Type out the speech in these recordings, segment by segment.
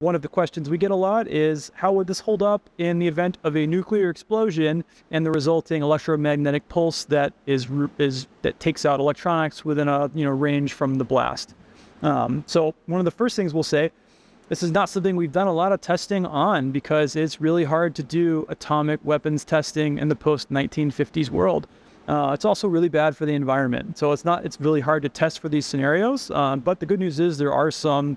One of the questions we get a lot is, how would this hold up in the event of a nuclear explosion and the resulting electromagnetic pulse that takes out electronics within a range from the blast? So one of the first things we'll say, this is not something we've done a lot of testing on because it's really hard to do atomic weapons testing in the post-1950s world. It's also really bad for the environment. So it's really hard to test for these scenarios. But the good news is there are some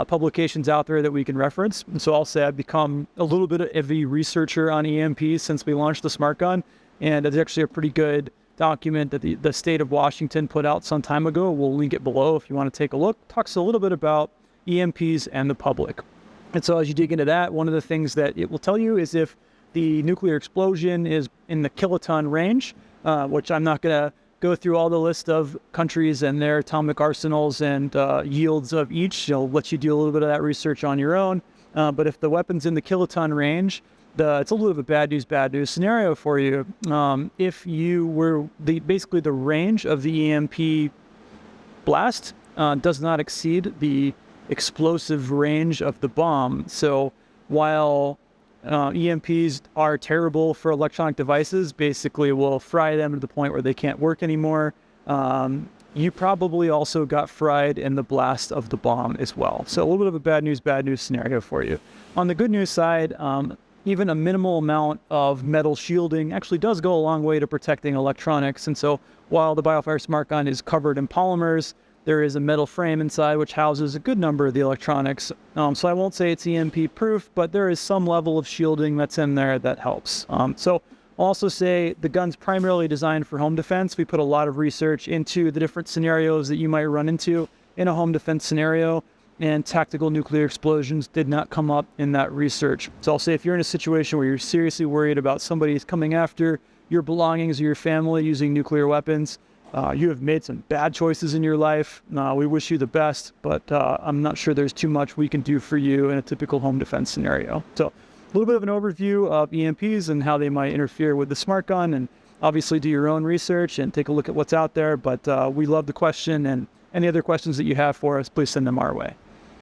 publications out there that we can reference. And so I'll say I've become a little bit of a researcher on EMPs since we launched the smart gun. And there's actually a pretty good document that the state of Washington put out some time ago. We'll link it below if you want to take a look. Talks a little bit about EMPs and the public. And so as you dig into that, one of the things that it will tell you is if the nuclear explosion is in the kiloton range, which I'm not going to go through all the list of countries and their atomic arsenals and yields of each. I'll let you do a little bit of that research on your own. But if the weapon's in the kiloton range, it's a little bit of a bad news scenario for you. If you were basically the range of the EMP blast does not exceed the explosive range of the bomb. So while EMPs are terrible for electronic devices, basically will fry them to the point where they can't work anymore. You probably also got fried in the blast of the bomb as well. So a little bit of a bad news scenario for you. On the good news side, even a minimal amount of metal shielding actually does go a long way to protecting electronics. And so while the BioFire Smart Gun is covered in polymers, there is a metal frame inside which houses a good number of the electronics. So I won't say it's EMP proof, but there is some level of shielding that's in there that helps. So I'll also say the gun's primarily designed for home defense. We put a lot of research into the different scenarios that you might run into in a home defense scenario, and tactical nuclear explosions did not come up in that research. So I'll say if you're in a situation where you're seriously worried about somebody coming after your belongings or your family using nuclear weapons, you have made some bad choices in your life. We wish you the best, but I'm not sure there's too much we can do for you in a typical home defense scenario. So a little bit of an overview of EMPs and how they might interfere with the smart gun, and obviously do your own research and take a look at what's out there. But we love the question, and any other questions that you have for us, please send them our way.